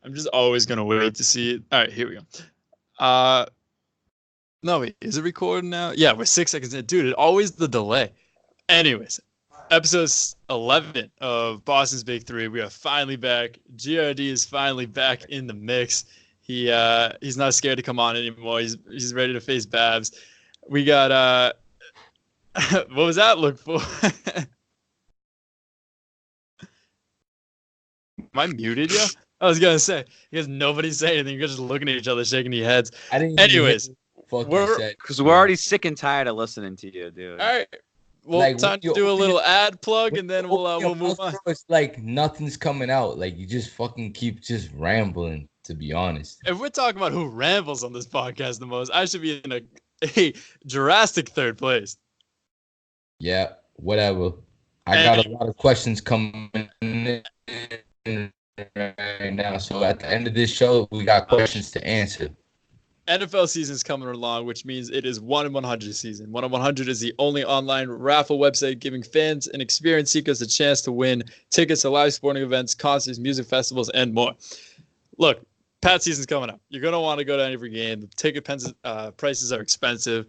I'm just always gonna wait to see it. All right, here we go. No, wait, is it recording now? Yeah, we're 6 seconds in. Dude, it always the delay. Anyways, episode 11 of Boston's Big Three. We are finally back. GRD is finally back in the mix. He's not scared to come on anymore. He's ready to face Babs. We got what was that look for? Am I muted yet? I was gonna say because nobody's saying anything. You're just looking at each other, shaking your heads. Anyways, because we're already sick and tired of listening to you, dude. All right. Well, time to do a little ad plug, and then we'll move on. It's like nothing's coming out. Like you just fucking keep just rambling. To be honest, if we're talking about who rambles on this podcast the most, I should be in a Jurassic third place. Yeah, whatever. I got a lot of questions coming in right now. So at the end of this show, we got questions to answer. NFL season is coming along, which means it is 1 in 100 season. 1 in 100 is the only online raffle website giving fans and experience seekers a chance to win tickets to live sporting events, concerts, music festivals, and more. Look, Pat season's coming up. You're going to want to go to every game. The ticket prices are expensive.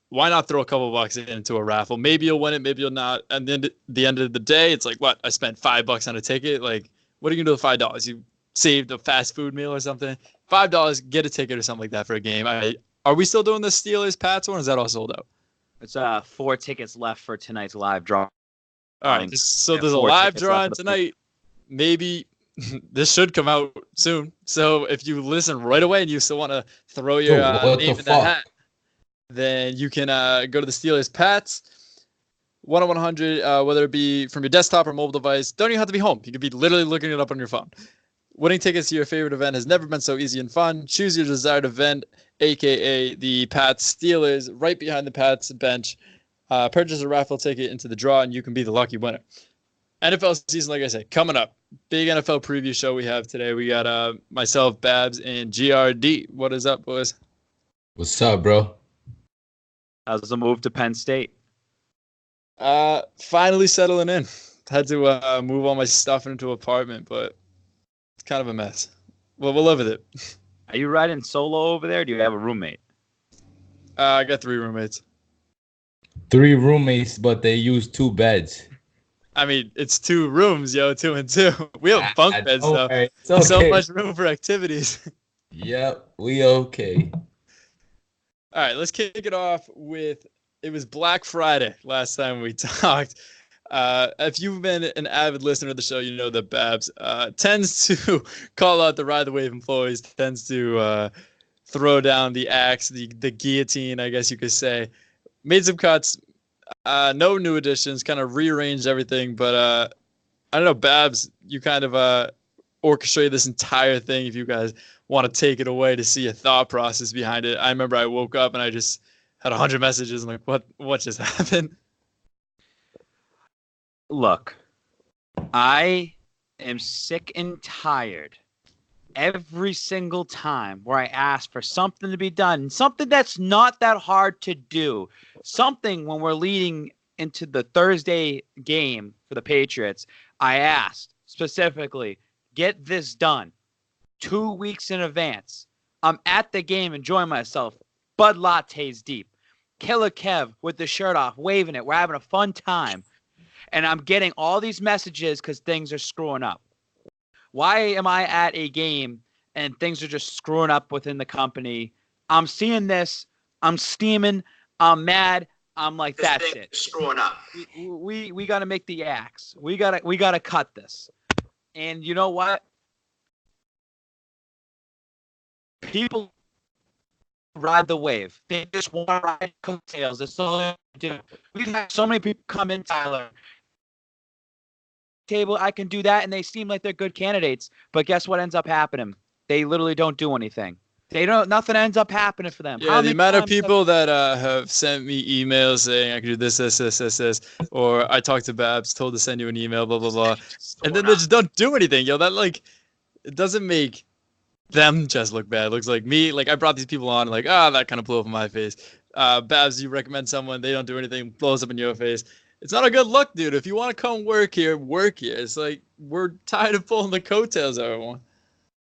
Why not throw a couple bucks into a raffle? Maybe you'll win it, maybe you'll not. And then at the end of the day, it's like, what? I spent $5 on a ticket. Like, what are you going to do with $5? You saved a fast food meal or something? $5, get a ticket or something like that for a game. Are we still doing the Steelers Pats one, or is that all sold out? It's 4 tickets left for tonight's live draw. All right, so there's a live draw tonight. Maybe this should come out soon. So if you listen right away and you still want to throw your name in the hat, then you can go to the Steelers Pats 1 in 100, whether it be from your desktop or mobile device. Don't even have to be home. You could be literally looking it up on your phone. Winning tickets to your favorite event has never been so easy and fun. Choose your desired event, a.k.a. the Pats Steelers, right behind the Pats bench. Purchase a raffle ticket into the draw, and you can be the lucky winner. NFL season, like I said, coming up. Big NFL preview show we have today. We got myself, Babs, and GRD. What is up, boys? What's up, bro? How's the move to Penn State? Finally settling in. Had to move all my stuff into an apartment, but it's kind of a mess. Well, we'll live with it. Are you riding solo over there, or do you have a roommate? I got 3 roommates. 3 roommates, but they use 2 beds. I mean, it's 2 rooms, yo, 2 and 2. We have bunk beds, though. Okay. So much room for activities. Yep, we okay. All right, let's kick it off with, it was Black Friday last time we talked. If you've been an avid listener of the show, you know that Babs tends to call out the Ride the Wave employees, tends to throw down the axe, the guillotine, I guess you could say. Made some cuts, no new additions, kind of rearranged everything. But I don't know, Babs, you kind of orchestrated this entire thing. If you guys want to take it away to see a thought process behind it. I remember I woke up and I just had 100 messages. I'm like, what just happened? Look, I am sick and tired every single time where I ask for something to be done, something that's not that hard to do, something when we're leading into the Thursday game for the Patriots. I asked specifically, get this done 2 weeks in advance. I'm at the game enjoying myself. Bud lattes deep. Killer Kev with the shirt off, waving it. We're having a fun time. And I'm getting all these messages because things are screwing up. Why am I at a game and things are just screwing up within the company? I'm seeing this. I'm steaming. I'm mad. I'm like, that's it. Screwing up. We got to make the axe. We gotta cut this. And you know what? People ride the wave. They just want to ride coattails. That's all they do. We've had so many people come in, Tyler. Table, I can do that, and they seem like they're good candidates. But guess what ends up happening? They literally don't do anything. Nothing ends up happening for them. Yeah, the amount of people that have sent me emails saying I can do this, or I talked to Babs, told to send you an email, blah blah blah, and then they just don't do anything. Yo, that like, it doesn't make them just look bad. It looks like me. Like I brought these people on, like that kind of blew up in my face. Babs, you recommend someone, they don't do anything, blows up in your face. it's not a good look, dude. If you want to come work here, work here. It's like we're tired of pulling the coattails of everyone.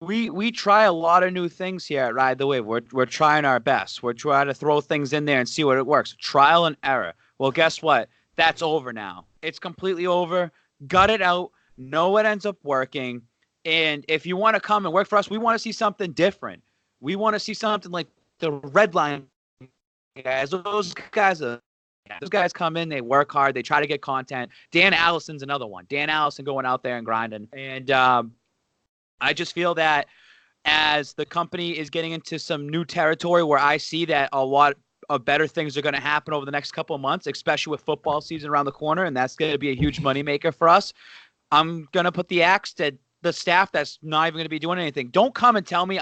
We try a lot of new things here at Ride the Wave. We're trying our best. We're trying to throw things in there and see what it works. Trial and error. Well, guess what? That's over now. It's completely over. Gut it out. Know what ends up working. And if you want to come and work for us, we want to see something different. We want to see something like the Red Line guys. Those guys come in, they work hard, they try to get content. Dan Allison's another one. Dan Allison going out there and grinding. And I just feel that as the company is getting into some new territory where I see that a lot of better things are going to happen over the next couple of months, especially with football season around the corner, and that's going to be a huge moneymaker for us. I'm going to put the axe to the staff that's not even going to be doing anything. Don't come and tell me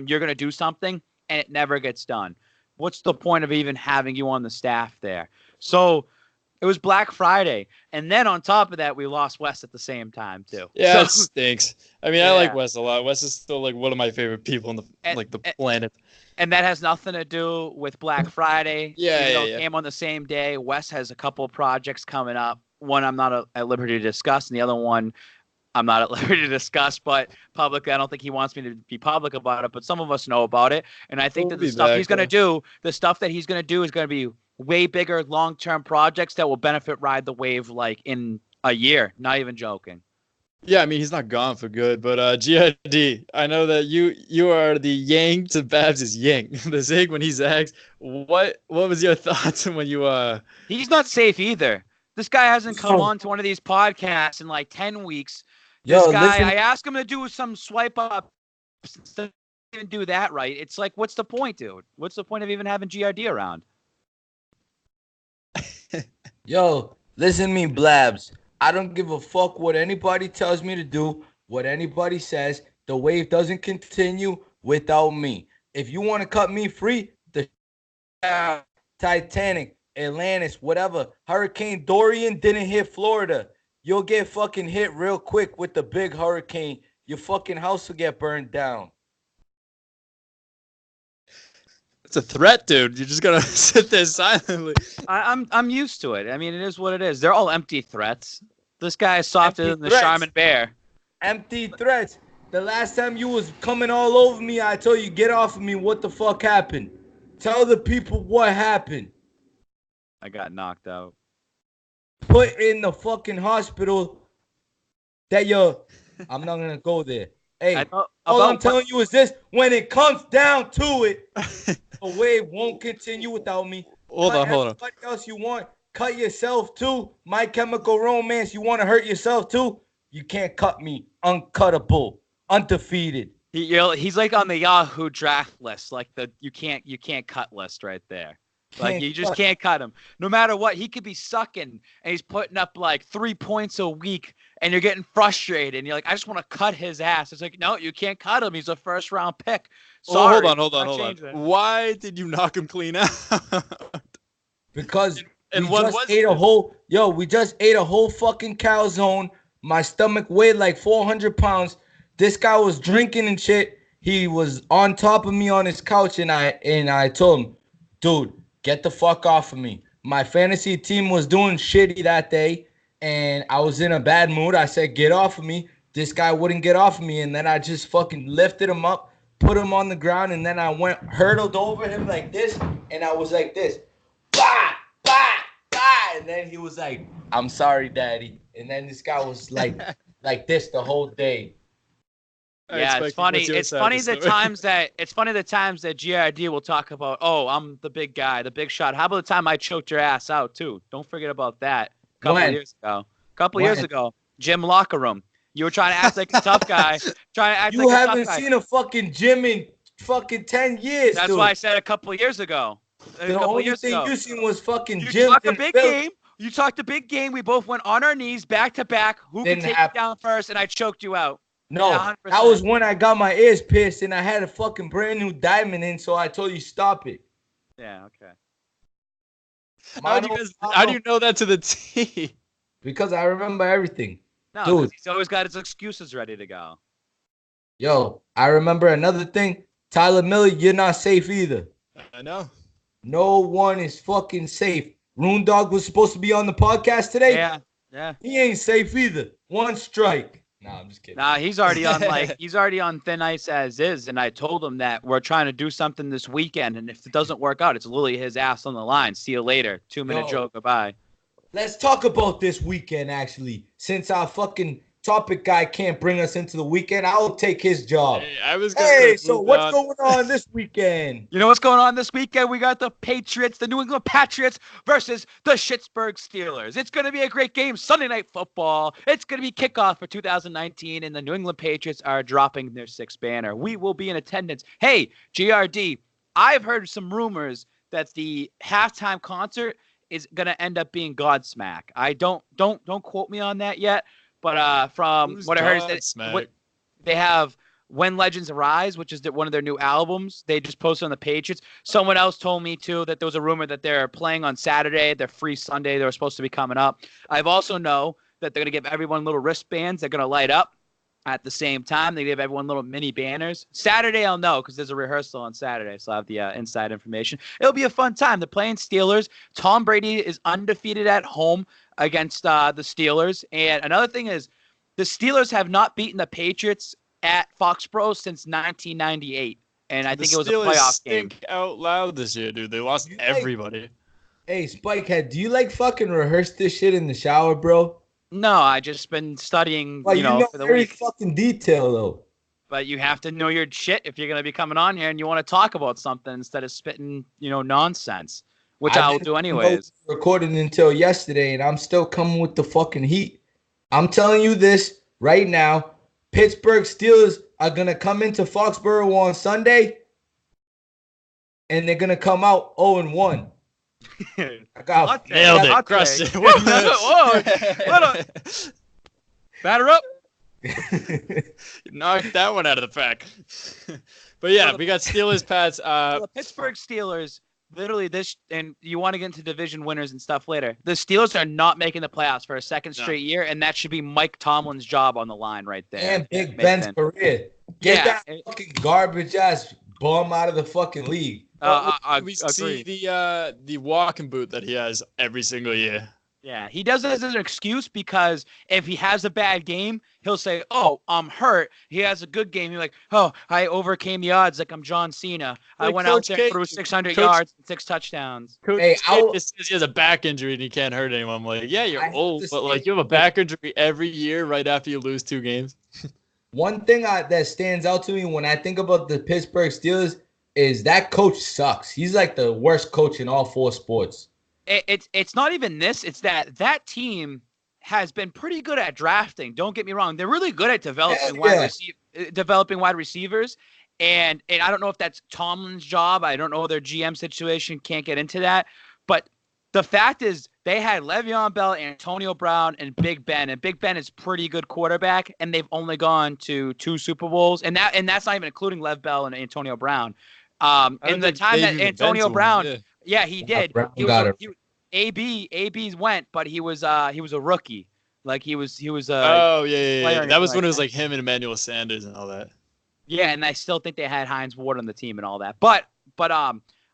you're going to do something and it never gets done. What's the point of even having you on the staff there? So it was Black Friday. And then on top of that, we lost Wes at the same time too. Yeah, so, it stinks. I mean, I like Wes a lot. Wes is still like one of my favorite people on the planet. And that has nothing to do with Black Friday. Yeah. It came on the same day. Wes has a couple of projects coming up. One I'm not at liberty to discuss, and the other one I'm not at liberty to discuss, but publicly, I don't think he wants me to be public about it, but some of us know about it. And I think that the stuff he's going to do is going to be way bigger long-term projects that will benefit Ride the Wave like in a year. Not even joking. Yeah, I mean, he's not gone for good, but GID, I know that you are the yang to Babs' yang, the zig when he zags. What was your thoughts when you He's not safe either. This guy hasn't come on to one of these podcasts in like 10 weeks. I asked him to do some swipe up. Didn't even do that right. It's like, what's the point, dude? What's the point of even having GRD around? Yo, listen to me, Blabs. I don't give a fuck what anybody tells me to do, what anybody says. The wave doesn't continue without me. If you want to cut me free, the Titanic, Atlantis, whatever, Hurricane Dorian didn't hit Florida. You'll get fucking hit real quick with the big hurricane. Your fucking house will get burned down. It's a threat, dude. You're just gonna sit there silently. I'm used to it. I mean, it is what it is. They're all empty threats. This guy is softer than the Charmin Bear. Empty threats. The last time you was coming all over me, I told you, get off of me. What the fuck happened? Tell the people what happened. I got knocked out. Put in the fucking hospital that I'm not going to go there. Hey, all I'm telling you is this. When it comes down to it, the wave won't continue without me. Hold on. What else you want? Cut yourself too. My Chemical Romance, you want to hurt yourself too? You can't cut me. Uncuttable. Undefeated. He's like on the Yahoo draft list, like you can't cut list right there. Like you just can't cut him. No matter what, he could be sucking and he's putting up like 3 points a week and you're getting frustrated and you're like, I just want to cut his ass. It's like, no, you can't cut him. He's a first round pick. Sorry. Hold on. Why did you knock him clean out? Because we just ate a whole fucking calzone. My stomach weighed like 400 pounds. This guy was drinking and shit. He was on top of me on his couch and I told him, dude, get the fuck off of me. My fantasy team was doing shitty that day, and I was in a bad mood. I said, get off of me. This guy wouldn't get off of me, and then I just fucking lifted him up, put him on the ground, and then I hurdled over him like this, and I was like this. Bah! Bah! Bah! And then he was like, I'm sorry, daddy. And then this guy was like this the whole day. Yeah, it's funny. It's funny the times that GRD will talk about, oh, I'm the big guy, the big shot. How about the time I choked your ass out too? Don't forget about that. A couple years ago, gym locker room. You were trying to act like a tough guy. You haven't seen a fucking gym in fucking 10 years. That's why I said a couple years ago. The only thing you seen was fucking gym. You talked a big game. You talked a big game. We both went on our knees back to back. Who can take you down first? And I choked you out. No, 100%. That was when I got my ears pierced and I had a fucking brand new diamond in, so I told you stop it. Yeah, okay. How do you know that to the T? Because I remember everything. No, dude, he's always got his excuses ready to go. Yo, I remember another thing. Tyler Miller, you're not safe either. I know. No one is fucking safe. Rune Dog was supposed to be on the podcast today. Yeah. He ain't safe either. One strike. Nah, I'm just kidding. Nah, he's already on thin ice as is. And I told him that we're trying to do something this weekend. And if it doesn't work out, it's literally his ass on the line. See you later. 2-minute joke. Goodbye. Let's talk about this weekend, actually. Since our fucking topic guy can't bring us into the weekend, I'll take his job. So what's going on this weekend? You know what's going on this weekend? We got the Patriots, the New England Patriots versus the Pittsburgh Steelers. It's going to be a great game. Sunday Night Football. It's going to be kickoff for 2019, and the New England Patriots are dropping their 6th banner. We will be in attendance. Hey, GRD, I've heard some rumors that the halftime concert is going to end up being Godsmack. I don't quote me on that yet. But from what I heard is that they have When Legends Arise, which is one of their new albums. They just posted on the Patriots. Someone else told me, too, that there was a rumor that they're playing on Saturday. They're free Sunday. They were supposed to be coming up. I've also know that they're going to give everyone little wristbands. They're going to light up at the same time. They give everyone little mini banners. Saturday, I'll know because there's a rehearsal on Saturday, so I'll have the inside information. It'll be a fun time. They're playing Steelers. Tom Brady is undefeated at home against the Steelers. And another thing is the Steelers have not beaten the Patriots at Foxborough since 1998. And I think it was a playoff game. Out loud this year, dude. They lost everybody. Hey, Spikehead, do you fucking rehearse this shit in the shower, bro? No, I just been studying, for the very week. Fucking detail, though. But you have to know your shit if you're going to be coming on here and you want to talk about something instead of spitting, nonsense, which I'll do anyways. Recorded until yesterday, and I'm still coming with the fucking heat. I'm telling you this right now. Pittsburgh Steelers are going to come into Foxborough on Sunday, and they're going to come out 0-1. I got nailed it. Crushed it. Whoa. Batter up. Knocked that one out of the pack. But yeah, we got Steelers, Pats. The Pittsburgh Steelers, literally this, and you want to get into division winners and stuff later. The Steelers are not making the playoffs for a second straight year, and that should be Mike Tomlin's job on the line right there. And Big Ben's career. Get that fucking garbage ass bum out of the fucking league. We see the walking boot that he has every single year. Yeah, he does it as an excuse because if he has a bad game, he'll say, "Oh, I'm hurt." He has a good game. He's like, "Oh, I overcame the odds like I'm John Cena. I went out there and threw 600 yards and 6 touchdowns." He has a back injury and he can't hurt anyone. I'm like, yeah, you're old, but you have a back injury every year right after you lose 2 games. One thing that stands out to me when I think about the Pittsburgh Steelers is that coach sucks. He's like the worst coach in all 4 sports. It's not even this. It's that team has been pretty good at drafting. Don't get me wrong. They're really good at developing wide receivers. And I don't know if that's Tomlin's job. I don't know their GM situation. Can't get into that. But the fact is they had Le'Veon Bell, Antonio Brown, and Big Ben. And Big Ben is pretty good quarterback. And they've only gone to 2 Super Bowls. And that's not even including Lev Bell and Antonio Brown. And the time that Antonio Brown, he did. AB's went, but he was a rookie. Like he was yeah. That was when it was like him and Emmanuel Sanders and all that. Yeah, and I still think they had Hines Ward on the team and all that. But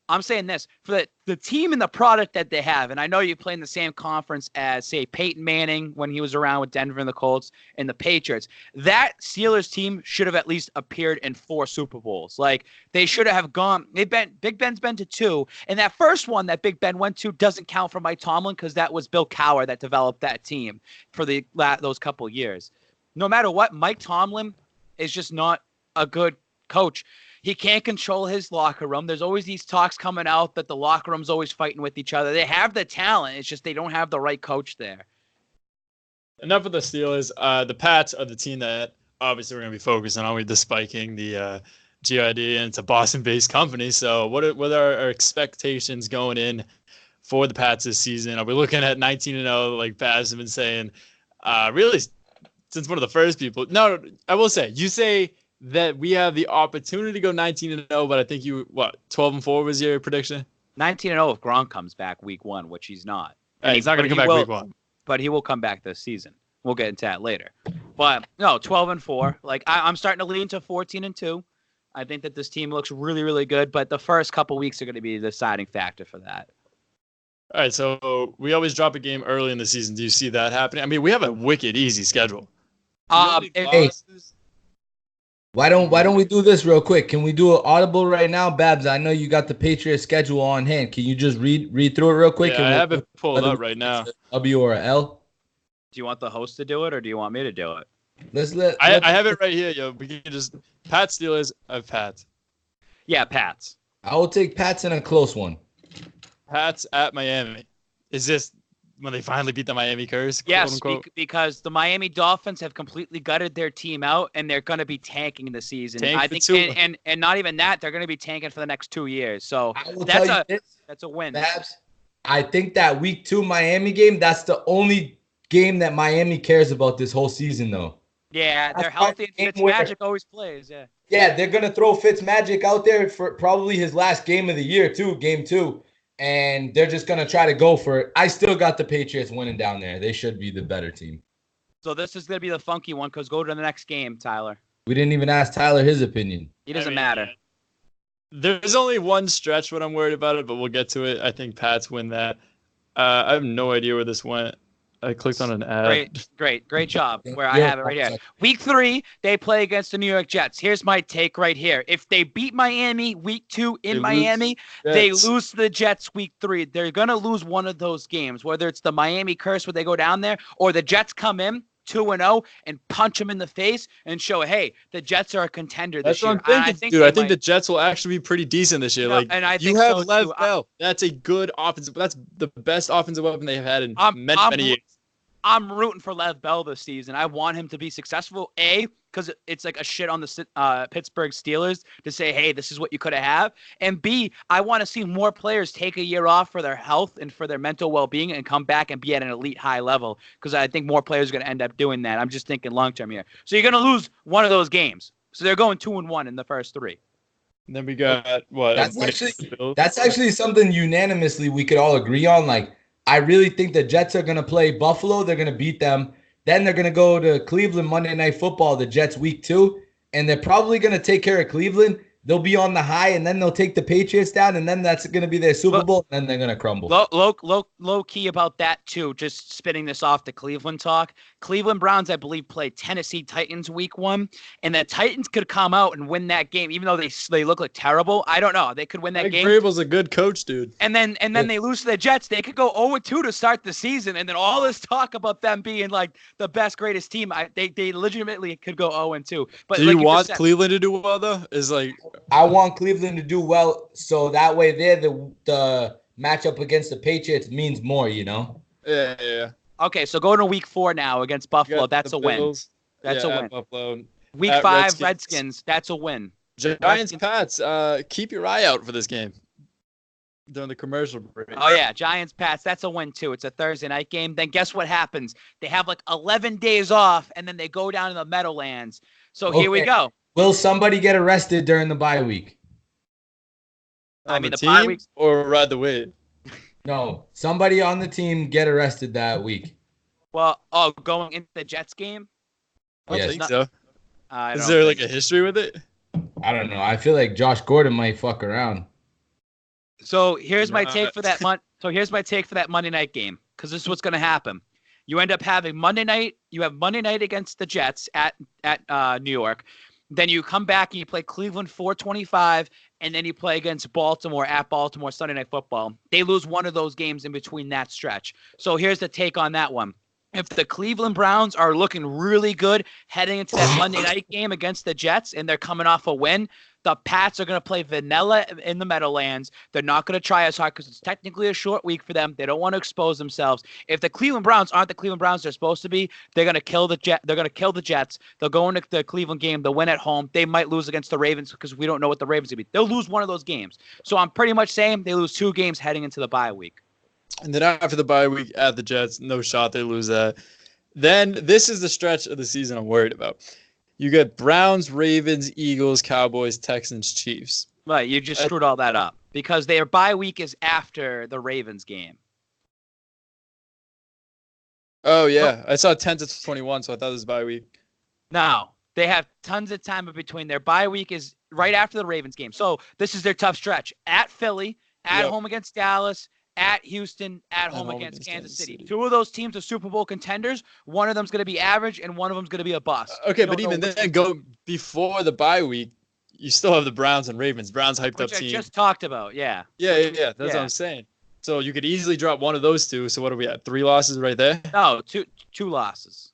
I'm saying this for the team and the product that they have, and I know you play in the same conference as, say, Peyton Manning when he was around with Denver and the Colts and the Patriots. That Steelers team should have at least appeared in 4 Super Bowls. Like they should have gone. Big Ben's been to 2, and that first one that Big Ben went to doesn't count for Mike Tomlin because that was Bill Cowher that developed that team for those couple years. No matter what, Mike Tomlin is just not a good coach. He can't control his locker room. There's always these talks coming out that the locker room's always fighting with each other. They have the talent. It's just they don't have the right coach there. Enough of the Steelers. The Pats are the team that obviously we're going to be focusing on with the spiking, the GID, and it's a Boston-based company. So what are our expectations going in for the Pats this season? Are we looking at 19-0 like Pats have been saying? Really, since one of the first people. No, I will say. You say that we have the opportunity to go 19-0, but I think 12-4 was your prediction? 19-0 if Gronk comes back week 1, which he's not. He's not going to come back week 1. But he will come back this season. We'll get into that later. But no, 12-4. Like I'm starting to lean to 14-2. I think that this team looks really, really good, but the first couple weeks are going to be the deciding factor for that. All right, so we always drop a game early in the season. Do you see that happening? I mean, we have a wicked easy schedule. Hey, why don't we do this real quick? Can we do an audible right now, Babs? I know you got the Patriots schedule on hand. Can you just read through it real quick? Yeah, I have it pulled up right now. W or L? Do you want the host to do it, or do you want me to do it? I have it right here, yo. We can just Pat Steelers. I have Pats. Yeah, Pats. I will take Pats in a close one. Pats at Miami. Is this when they finally beat the Miami Curse? Yes, because the Miami Dolphins have completely gutted their team out, and they're going to be tanking the season. I think, and not even that, they're going to be tanking for the next 2 years. So that's a win. Babs, I think that week 2 Miami game, that's the only game that Miami cares about this whole season, though. Yeah, they're healthy, and Fitzmagic always plays. Yeah. Yeah, they're gonna throw Fitzmagic out there for probably his last game of the year too, game 2, and they're just gonna try to go for it. I still got the Patriots winning down there. They should be the better team. So this is gonna be the funky one because go to the next game, Tyler. We didn't even ask Tyler his opinion. He doesn't matter. There's only one stretch when I'm worried about it, but we'll get to it. I think Pats win that. I have no idea where this went. I clicked on an ad. Great job. Where I have it right here. Week 3, they play against the New York Jets. Here's my take right here. If they beat Miami week 2 in Miami, they lose to the Jets week 3. They're going to lose one of those games, whether it's the Miami curse where they go down there or the Jets come in 2-0 and punch them in the face and show, hey, the Jets are a contender this year. That's what I'm thinking, dude. I think the Jets will actually be pretty decent this year. And I think you have Lev Bell. That's a good offensive. That's the best offensive weapon they have had in many years. I'm rooting for Lev Bell this season. I want him to be successful. Because it's like a shit on the Pittsburgh Steelers to say, hey, this is what you could have. And B, I want to see more players take a year off for their health and for their mental well-being and come back and be at an elite high level. Because I think more players are going to end up doing that. I'm just thinking long-term here. So you're going to lose one of those games. So they're going 2-1 in the first 3. And then we got what? That's actually something unanimously we could all agree on. Like, I really think the Jets are going to play Buffalo. They're going to beat them. Then they're going to go to Cleveland Monday Night Football, the Jets week 2. And they're probably going to take care of Cleveland. They'll be on the high, and then they'll take the Patriots down, and then that's going to be their Super Bowl, and then they're going to crumble. Low key about that, too, just spinning this off the Cleveland talk. Cleveland Browns, I believe, played Tennessee Titans week 1, and the Titans could come out and win that game, even though they look like terrible. I don't know. They could win that game. Vrabel's a good coach, dude. And then they lose to the Jets. They could go 0-2 to start the season, and then all this talk about them being like the best, greatest team, they legitimately could go 0-2. But do you want Cleveland to do well, though? I want Cleveland to do well, so that way the matchup against the Patriots means more, you know? Yeah. Okay, so going to week 4 now against Buffalo. That's a win. That's a win. Buffalo. Week 5, Redskins. That's a win. Giants, Pats. Keep your eye out for this game during the commercial break. Oh, yeah. Giants, Pats. That's a win, too. It's a Thursday night game. Then guess what happens? They have like 11 days off, and then they go down to the Meadowlands. So here we go. Will somebody get arrested during the bye week? I mean, the bye weeks or ride the wave. No, somebody on the team get arrested that week. Well, going into the Jets game? I think so. Is there like a history with it? I don't know. I feel like Josh Gordon might fuck around. So here's my take for that Monday night game, because this is what's going to happen. You end up having Monday night. You have Monday night against the Jets at New York. Then you come back and you play Cleveland 4:25, and then you play against Baltimore at Baltimore Sunday Night Football. They lose one of those games in between that stretch. So here's the take on that one. If the Cleveland Browns are looking really good heading into that Monday night game against the Jets and they're coming off a win, the Pats are going to play vanilla in the Meadowlands. They're not going to try as hard because it's technically a short week for them. They don't want to expose themselves. If the Cleveland Browns aren't the Cleveland Browns they're supposed to be, they're going to kill the Jets. They'll go into the Cleveland game. They'll win at home. They might lose against the Ravens because we don't know what the Ravens will be. They'll lose one of those games. So I'm pretty much saying they lose 2 games heading into the bye week. And then after the bye week at the Jets, no shot they lose that. Then this is the stretch of the season I'm worried about. You get Browns, Ravens, Eagles, Cowboys, Texans, Chiefs. Right, you just screwed all that up because their bye week is after the Ravens game. Oh, yeah. I saw 10 to 21, so I thought it was bye week. No, they have tons of time in between. Their bye week is right after the Ravens game. So this is their tough stretch. At Philly, at home against Dallas, at Houston, at home against Kansas City. Two of those teams are Super Bowl contenders. One of them's going to be average, and one of them's going to be a bust. Okay, but even then, go before the bye week, you still have the Browns and Ravens. Browns hyped up team. Which I just talked about, yeah. Yeah. That's what I'm saying. So you could easily drop one of those two. So what are we at? 3 losses right there? No, two losses.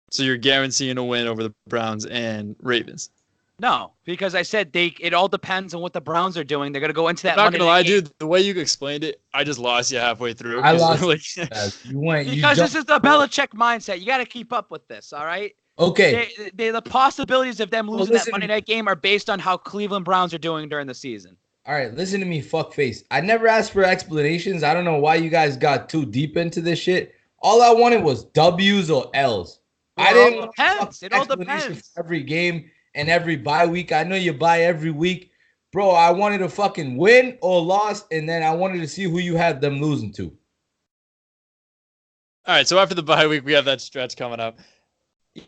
So you're guaranteeing a win over the Browns and Ravens. No, because I said it all depends on what the Browns are doing. They're going to go into that. I'm not going to lie, dude. The way you explained it, I just lost you halfway through. I lost. You went. Because this is the Belichick mindset. You got to keep up with this, all right? Okay. The possibilities of them losing that Monday night game are based on how Cleveland Browns are doing during the season. All right, listen to me, fuckface. I never asked for explanations. I don't know why you guys got too deep into this shit. All I wanted was W's or L's. I didn't want it all depends. For every game and every bye week. I know you buy every week. Bro, I wanted a fucking win or loss, and then I wanted to see who you had them losing to. All right, so after the bye week, we have that stretch coming up.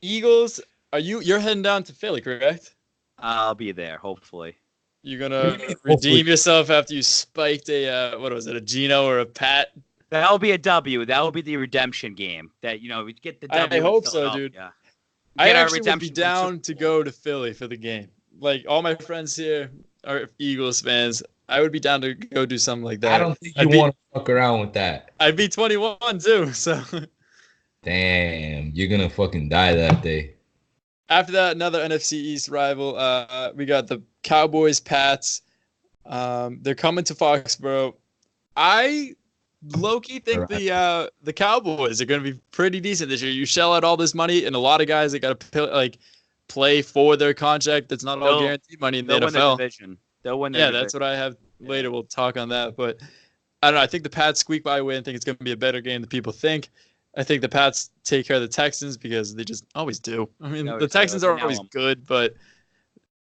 Eagles, you're heading down to Philly, correct? I'll be there, hopefully. You're gonna redeem yourself after you spiked a Geno or a Pat? That'll be a W. That'll be the redemption game. That we get the W. I hope so, dude. I actually would be down to go to Philly for the game. Like all my friends here are Eagles fans. I would be down to go do something like that. I don't think you want to fuck around with that. I'd be 21 too, so. Damn, you're gonna fucking die that day. After that, another NFC East rival. We got the Cowboys, Pats. They're coming to Foxborough. I low-key think the Cowboys are going to be pretty decent this year. You shell out all this money, and a lot of guys that got to play for their contract. That's not all guaranteed money in the NFL. Win the division. They'll win. Yeah, that's what I have later. We'll talk on that, but I don't know. I think the Pats squeak by win. I think it's going to be a better game than people think. I think the Pats take care of the Texans because they just always do. I mean, the Texans are always good, but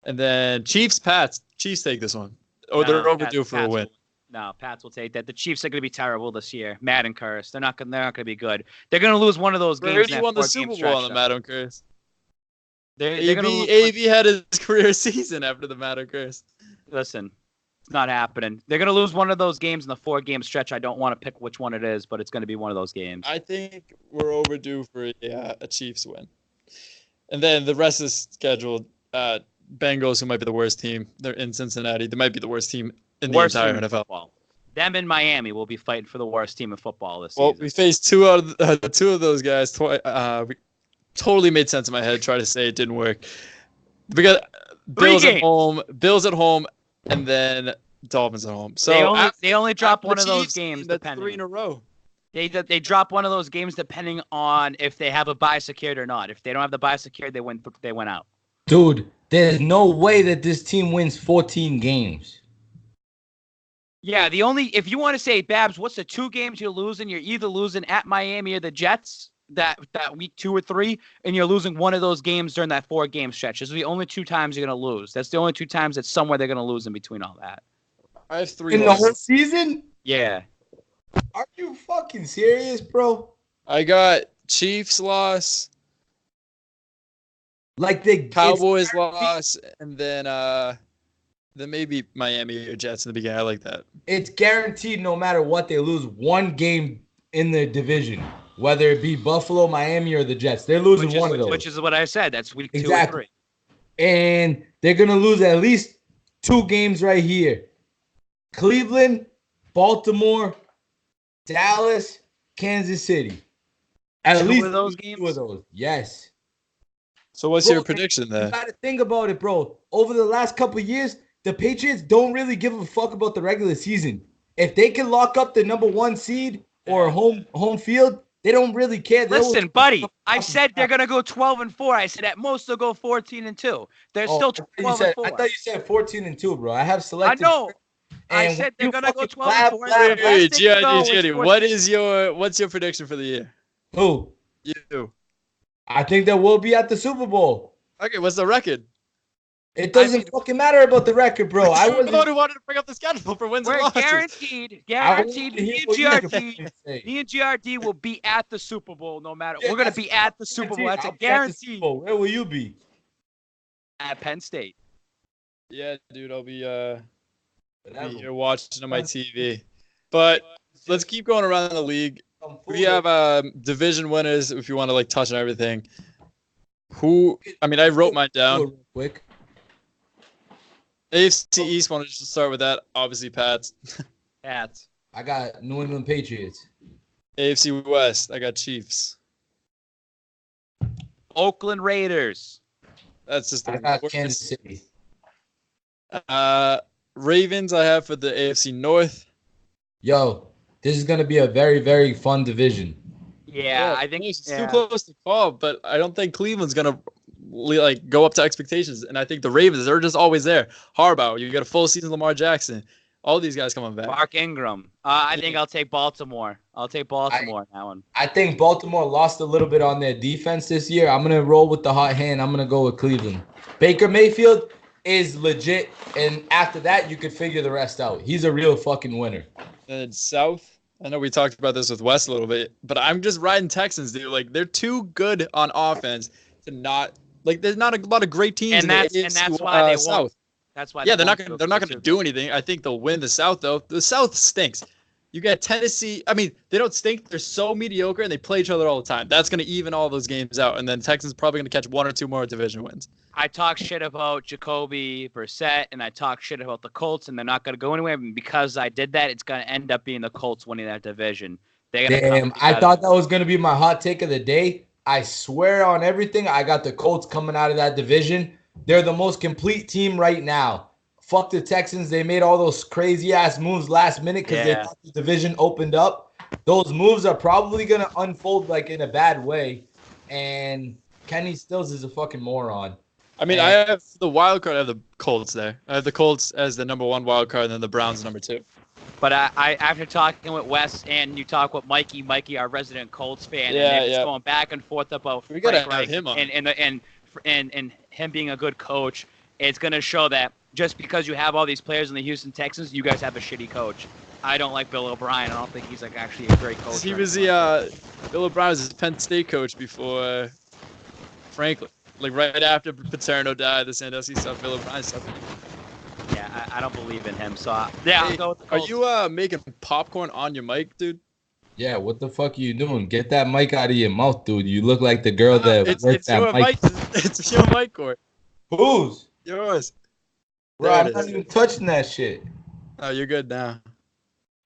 and then Chiefs, Pats. Chiefs take this one. They're overdue for a win. No, Pats will take that. The Chiefs are going to be terrible this year. Madden curse. They're not going to be good. They're going to lose one of those games. Brady won the Super Bowl on the Madden curse. AB had his career season after the Madden curse. Listen, it's not happening. They're going to lose one of those games in the 4-game stretch. I don't want to pick which one it is, but it's going to be one of those games. I think we're overdue for a Chiefs win. And then the rest is scheduled. Bengals, who might be the worst team. They're in Cincinnati. They might be the worst team in the entire NFL. Football. Them in Miami will be fighting for the worst team in football this season. Well, we faced two of those guys. We totally made sense in my head. Try to say it didn't work. We got Bills at home, and then Dolphins at home. So they only drop one of those games. That's 3 in a row. They drop one of those games depending on if they have a bye secured or not. If they don't have the bye secured, they went out. Dude, there's no way that this team wins 14 games. Yeah, if you want to say, Babs, what's the 2 games you're losing? You're either losing at Miami or the Jets that week 2 or 3, and you're losing one of those games during that 4-game stretch. Those are the only 2 times you're going to lose. That's the only 2 times that somewhere they're going to lose in between all that. I have 3 in the whole season? Yeah. Are you fucking serious, bro? I got Chiefs loss. Like the Cowboys loss, and then maybe Miami or Jets in the beginning. I like that. It's guaranteed no matter what, they lose one game in the division, whether it be Buffalo, Miami, or the Jets. They're losing one of those. Which is what I said. That's week 2 or 3. And they're going to lose at least 2 games right here. Cleveland, Baltimore, Dallas, Kansas City. At least 2 of those games? 2 of those. Yes. So what's your prediction there? You got to think about it, bro. Over the last couple of years, the Patriots don't really give a fuck about the regular season. If they can lock up the number 1 seed or home field, they don't really care. Listen, buddy, I said they're gonna go 12-4. I said at most they'll go 14-2. They're still 12-4. I thought you said 14-2, bro. I have selected. I know. I said they're gonna go 12-4. Wait, Gianni, what's your prediction for the year? Who? You. I think that we'll be at the Super Bowl. Okay, what's the record? It doesn't fucking matter about the record, bro. I was the one who wanted to bring up the schedule for wins and losses. Guaranteed. Me and GRD will be at the Super Bowl no matter. We're gonna be at the Super Bowl. That's a guarantee. Where will you be? At Penn State. Yeah, dude, I'll be here watching on my TV. But let's keep going around the league. We have division winners. If you want to like touch on everything, I wrote mine down. Real quick. AFC East. Want to just start with that? Obviously, Pats. Pats. I got New England Patriots. AFC West. I got Chiefs. Oakland Raiders. That's just I got Kansas City. Ravens. I have for the AFC North. Yo, this is gonna be a very, very fun division. Yeah, I think it's too close to call, but I don't think Cleveland's gonna like go up to expectations. And I think the Ravens are just always there. Harbaugh, you got a full season. Lamar Jackson, all these guys coming back. Mark Ingram. I think I'll take Baltimore. I'll take Baltimore on that one. I think Baltimore lost a little bit on their defense this year. I'm gonna roll with the hot hand. I'm gonna go with Cleveland. Baker Mayfield is legit, and after that, you could figure the rest out. He's a real fucking winner. And South, I know we talked about this with Wes a little bit, but I'm just riding Texans, dude. Like they're too good on offense to not like. There's not a lot of great teams. And that's why they South. won't. That's why. Yeah, they're not gonna do anything. I think they'll win the South though. The South stinks. You got Tennessee. I mean, they don't stink. They're so mediocre, and they play each other all the time. That's gonna even all those games out, and then Texans probably gonna catch one or two more division wins. I talk shit about Jacoby Brissett, and I talk shit about the Colts, and they're not going to go anywhere. And because I did that, it's going to end up being the Colts winning that division. Damn, I thought that was going to be my hot take of the day. I swear on everything, I got the Colts coming out of that division. They're the most complete team right now. Fuck the Texans. They made all those crazy-ass moves last minute because they thought the division opened up. Those moves are probably going to unfold like in a bad way. And Kenny Stills is a fucking moron. I mean, I have the wild card. I have the Colts there. I have the Colts as the number one wild card, and then the Browns number two. But I after talking with Wes and you talk with Mikey, our resident Colts fan, and they're just going back and forth about we gotta have him on. And him being a good coach, it's gonna show that just because you have all these players in the Houston Texans, you guys have a shitty coach. I don't like Bill O'Brien. I don't think he's like actually a great coach. He was the Bill O'Brien was the Penn State coach before Franklin. Like right after Paterno died, the Sandusky stuff, Bill O'Brien stuff. Yeah, I don't believe in him. So I'll go with the Colts. Are you making popcorn on your mic, dude? Yeah, what the fuck are you doing? Get that mic out of your mouth, dude. You look like the girl that worked that mic. It's your mic, Court. Whose? Yours. Bro, I'm not even touching that shit. Oh, you're good now.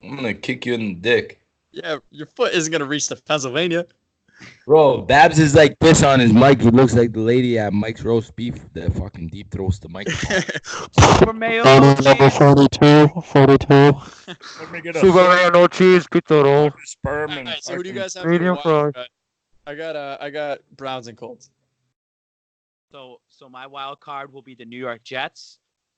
I'm gonna kick you in the dick. Yeah, your foot isn't gonna reach to Pennsylvania. Bro, Babs is like this on his mic. He looks like the lady at Mike's Roast Beef that fucking deep throats the microphone. Super mayo number 42. Super mayo, no cheese, pizza roll. Sperm and so who do you guys have? Medium fry. I got Browns and Colts. So my wild card will be the New York Jets,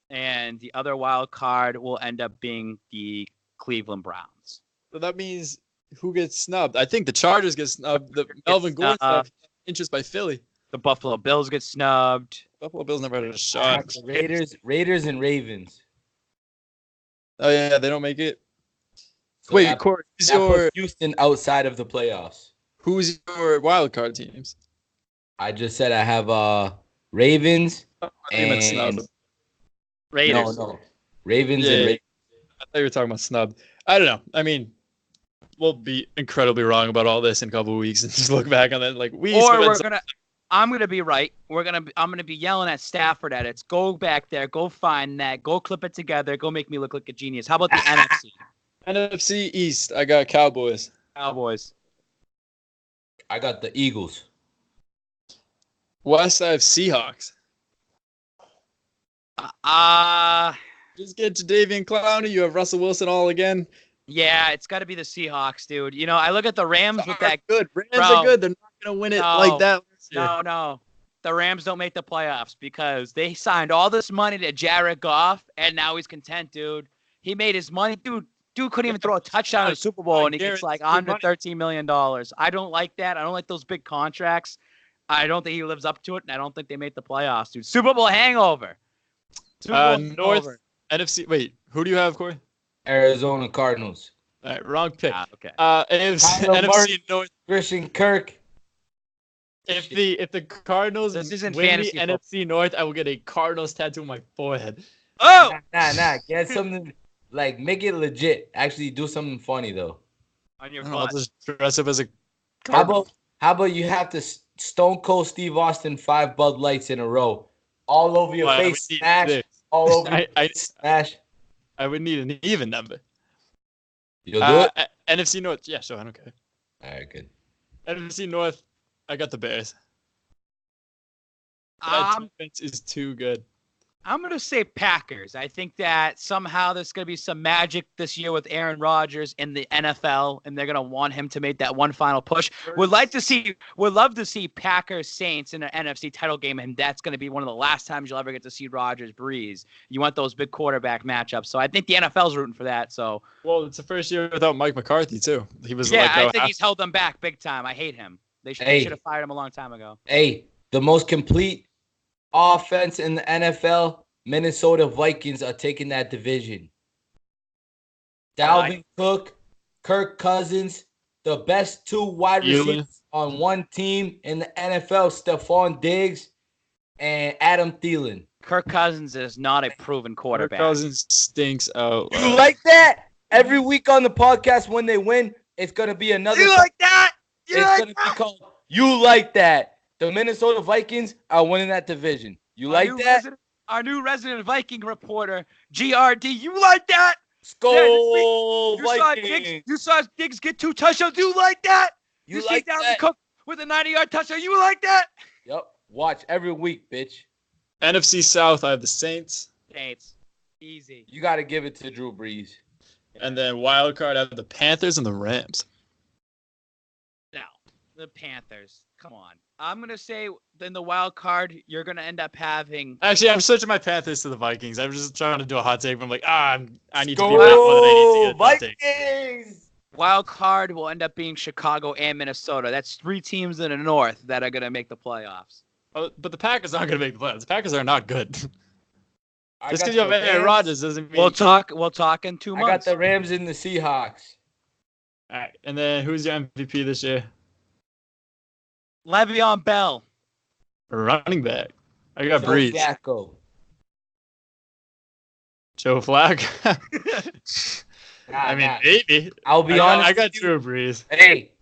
and the other wild card will end up being the Cleveland Browns. So that means who gets snubbed? I think the Chargers get snubbed. The Melvin Gordon stuff, interest by Philly. The Buffalo Bills get snubbed. Buffalo Bills never had a shot. Raiders and Ravens. Oh yeah, they don't make it. So wait, Corey, who's your Houston outside of the playoffs? Who's your wild card teams? I just said I have Ravens and Raiders. No. Ravens and Raiders. I thought you were talking about snubbed. I don't know. I mean, we'll be incredibly wrong about all this in a couple of weeks and just look back on that like I'm gonna be right. I'm gonna be yelling at Stafford edits. Go back there. Go find that. Go clip it together. Go make me look like a genius. How about the NFC? NFC East. I got Cowboys. I got the Eagles. West. I have Seahawks. Just get Jadeveon Clowney. You have Russell Wilson all again. Yeah, it's got to be the Seahawks, dude. You know, I look at the Rams with that. Good. Rams are good. They're not going to win it like that. No. The Rams don't make the playoffs because they signed all this money to Jared Goff, and now he's content, dude. He made his money. Dude couldn't even throw a touchdown in the Super Bowl, and he gets like $113 million. I don't like that. I don't like those big contracts. I don't think he lives up to it, and I don't think they made the playoffs, dude. Super Bowl hangover. North NFC. Wait, who do you have, Corey? Arizona Cardinals. All right, wrong pick. Okay. NFC North. Christian Kirk. If the Cardinals win the NFC North, I will get a Cardinals tattoo on my forehead. Oh! Nah. Get something like make it legit. Actually, do something funny though. On your I'll butt. just dress up as a How cardinal. about you have to Stone Cold Steve Austin 5 Bud Lights in a row, all over your Well, I face, would need smash, this. all over your I face, smash. I would need an even number. You'll do it. NFC North. Yeah, sure. I don't care. All right, good. NFC North. I got the Bears. That defense is too good. I'm going to say Packers. I think that somehow there's going to be some magic this year with Aaron Rodgers in the NFL, and they're going to want him to make that one final push. Would love to see Packers Saints in an NFC title game, and that's going to be one of the last times you'll ever get to see Rodgers Breeze. You want those big quarterback matchups. So I think the NFL's rooting for that. So Well, it's the first year without Mike McCarthy too. He was I think he's held them back big time. I hate him. They should have fired him a long time ago. Hey, the most complete offense in the NFL, Minnesota Vikings are taking that division. Dalvin Cook, Kirk Cousins, the best 2 wide receivers on one team in the NFL, Stephon Diggs and Adam Thielen. Kirk Cousins is not a proven quarterback. Kirk Cousins stinks out. You like that? Every week on the podcast when they win, it's going to be another. You like that? It's going to be called You Like That. The Minnesota Vikings are winning that division. You like that? Our new resident Viking reporter, GRD. You like that? Skol, Vikings. You saw Diggs get 2 touchdowns. You like that? You like see that? Cook with a 90-yard touchdown. You like that? Yep. Watch every week, bitch. NFC South, I have the Saints. Saints. Easy. You got to give it to Drew Brees. And then wild card, I have the Panthers and the Rams. No, the Panthers. Come on. I'm going to say in the wild card, you're going to end up having. Actually, I'm switching my Panthers to the Vikings. I'm just trying to do a hot take. But I'm like, I need to be right more than I need to get a hot take. Vikings! Wild card will end up being Chicago and Minnesota. That's 3 teams in the North that are going to make the playoffs. Oh, but the Packers aren't going to make the playoffs. The Packers are not good. Just because you have the Aaron Rams. Rodgers doesn't mean. We'll talk in 2 I months. got the Rams and the Seahawks. All right. And then who's your MVP this year? Le'Veon Bell. Running back. I got Joe Breeze. Flacco. Joe Flacco. I mean, maybe. I'll be honest. I got Drew Brees. Hey,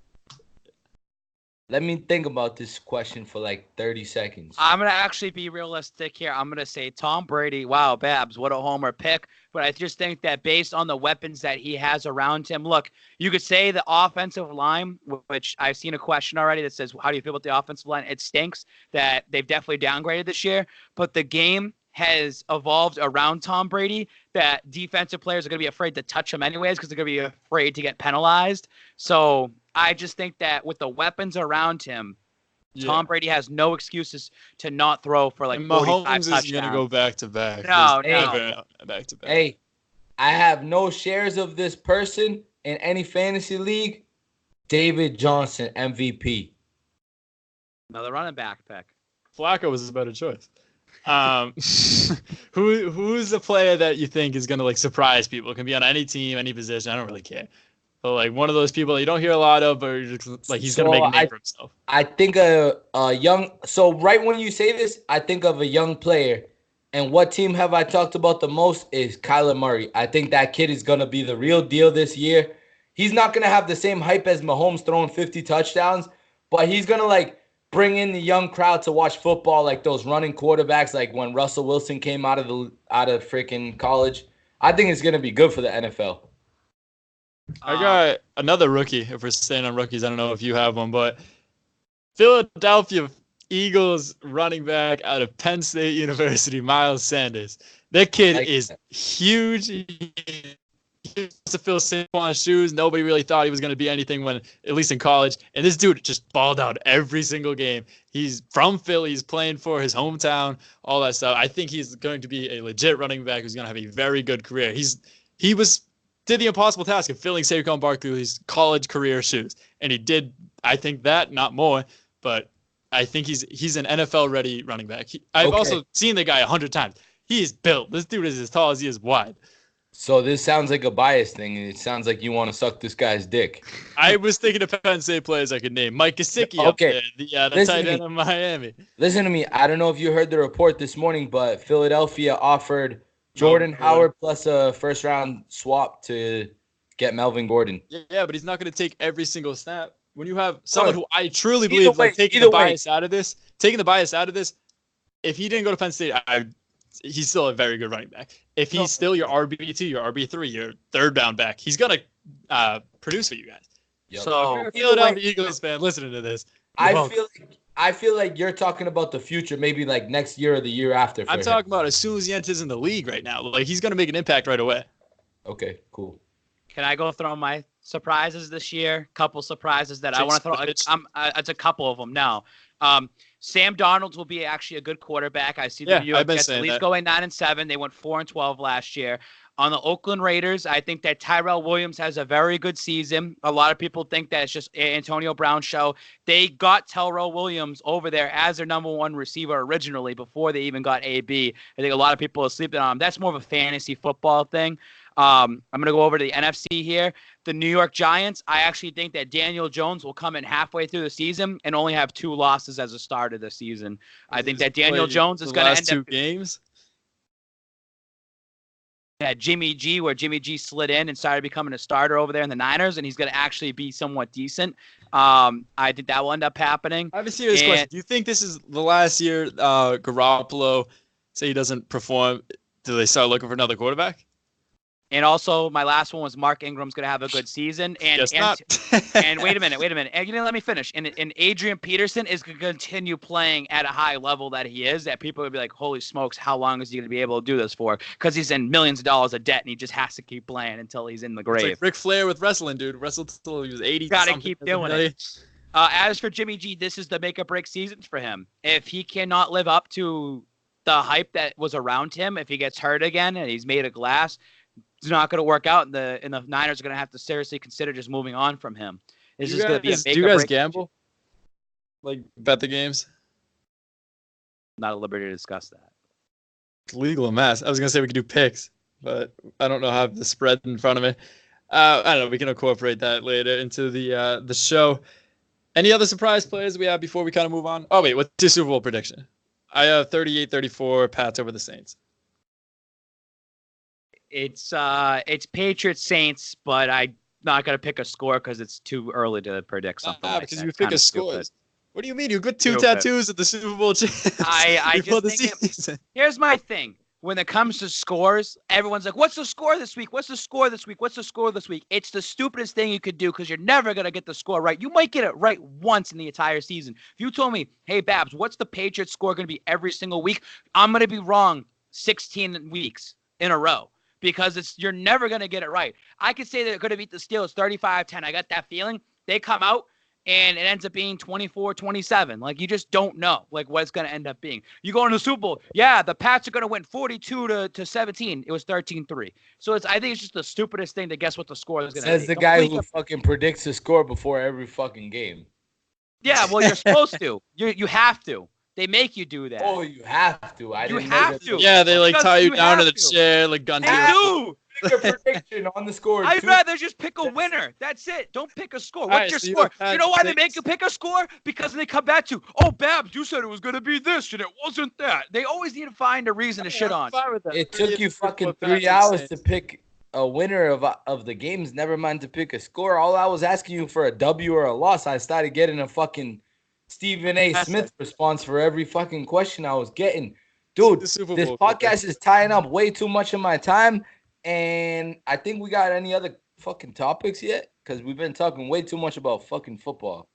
let me think about this question for like 30 seconds. I'm going to actually be realistic here. I'm going to say Tom Brady. Wow, Babs, what a homer pick. But I just think that based on the weapons that he has around him, look, you could say the offensive line, which I've seen a question already that says, how do you feel about the offensive line? It stinks that they've definitely downgraded this year. But the game has evolved around Tom Brady that defensive players are going to be afraid to touch him anyways because they're going to be afraid to get penalized. So I just think that with the weapons around him, Tom Brady has no excuses to not throw for like 45 touchdowns. Mahomes is going to go back to back. No. Back to back. Hey, I have no shares of this person in any fantasy league. David Johnson, MVP. Another running back pick. Flacco was a better choice. Who's the player that you think is going to like surprise people? It can be on any team, any position. I don't really care. But like one of those people you don't hear a lot of, but you're just, like he's going to make a name for himself. I think a young. So right when you say this, I think of a young player. And what team have I talked about the most is Kyler Murray. I think that kid is going to be the real deal this year. He's not going to have the same hype as Mahomes throwing 50 touchdowns, but he's going to like bring in the young crowd to watch football, like those running quarterbacks, like when Russell Wilson came out of freaking college. I think it's going to be good for the NFL. I got another rookie. If we're staying on rookies, I don't know if you have one, but Philadelphia Eagles running back out of Penn State University, Miles Sanders. That kid is huge. He used to fill Saquon's shoes. Nobody really thought he was going to be anything when, at least in college. And this dude just balled out every single game. He's from Philly. He's playing for his hometown, all that stuff. I think he's going to be a legit running back who's going to have a very good career. He did the impossible task of filling Saquon Barkley's college career shoes. And he did, I think that, not more, but I think he's an NFL-ready running back. I've also seen the guy 100 times. He is built. This dude is as tall as he is wide. So this sounds like a bias thing. It sounds like you want to suck this guy's dick. I was thinking of Penn State players I could name. Mike Gesicki up there, the tight end of Miami. Listen to me. I don't know if you heard the report this morning, but Philadelphia offered Jordan Howard plus a first-round swap to get Melvin Gordon. Yeah, but he's not going to take every single snap. When you have someone who I truly Either believe, way, like taking the bias out of this, if he didn't go to Penn State, he's still a very good running back. If he's still your RB2, your RB3, your third down back, he's going to produce for you guys. Yep. So, Philadelphia Eagles fan, listening to this. I feel like you're talking about the future, maybe like next year or the year after. I'm talking about as soon as he enters in the league right now. Like, he's going to make an impact right away. Okay, cool. Can I go throw my surprises this year? Couple surprises that I want to throw. It's a couple of them now. Sam Darnold will be actually a good quarterback. I see the New York Jets at least going 9-7. They went 4-12 last year. On the Oakland Raiders, I think that Tyrell Williams has a very good season. A lot of people think that it's just Antonio Brown's show. They got Tyrell Williams over there as their number one receiver originally before they even got AB. I think a lot of people are sleeping on him. That's more of a fantasy football thing. I'm going to go over to the NFC here. The New York Giants, I actually think that Daniel Jones will come in halfway through the season and only have 2 losses as a start of the season. I think that Daniel Jones is going to end up 2 games. Yeah, Jimmy G, where Jimmy G slid in and started becoming a starter over there in the Niners, and he's going to actually be somewhat decent. I think that will end up happening. I have a serious question. Do you think this is the last year Garoppolo, say he doesn't perform, do they start looking for another quarterback? And also, my last one was Mark Ingram's going to have a good season. And wait a minute. And you didn't let me finish. And Adrian Peterson is going to continue playing at a high level that he is, that people would be like, holy smokes, how long is he going to be able to do this for? Because he's in millions of dollars of debt, and he just has to keep playing until he's in the grave. It's like Ric Flair with wrestling, dude. Wrestled until he was 80. Got to keep doing it. As for Jimmy G, this is the make-or-break season for him. If he cannot live up to the hype that was around him, if he gets hurt again and he's made of glass, it's not going to work out, and the Niners are going to have to seriously consider just moving on from him. This is going to be a make-or-break. Do you guys gamble? Like, bet the games? Not at liberty to discuss that. It's legal in Mass. I was going to say we could do picks, but I don't know how the spread in front of me. I don't know. We can incorporate that later into the show. Any other surprise players we have before we kind of move on? Oh, wait. What's your Super Bowl prediction? I have 38-34 Pats over the Saints. It's Patriots Saints, but I'm not gonna pick a score because it's too early to predict something. Because you pick a score. What do you mean? You got 2 tattoos at the Super Bowl champs. I just think here's my thing. When it comes to scores, everyone's like, "What's the score this week? What's the score this week? What's the score this week?" It's the stupidest thing you could do because you're never gonna get the score right. You might get it right once in the entire season. If you told me, "Hey Babs, what's the Patriots score gonna be every single week?" I'm gonna be wrong 16 weeks in a row. Because you're never going to get it right. I could say they're going to beat the Steelers 35-10. I got that feeling. They come out, and it ends up being 24-27. Like, you just don't know, like, what it's going to end up being. You go into the Super Bowl, yeah, the Pats are going to win 42-17. It was 13-3. So I think it's just the stupidest thing to guess what the score is going to be. Says the guy who fucking predicts the score before every fucking game. Yeah, well, you're supposed to. You have to. They make you do that. Oh, you have to. You have to. Yeah, they like tie you down to the chair, like gun. They do. Pick a prediction on the score. I'd rather just pick a winner. That's it. Don't pick a score. What's your score? You know why they make you pick a score? Because they come back to, oh, Babs, you said it was going to be this, and it wasn't that. They always need to find a reason to shit on. It took you fucking 3 hours to pick a winner of the games, never mind to pick a score. All I was asking you for a W or a loss. I started getting a fucking Stephen A. Smith response for every fucking question I was getting. Dude, this podcast is tying up way too much of my time, and I think we got any other fucking topics yet? Because we've been talking way too much about fucking football.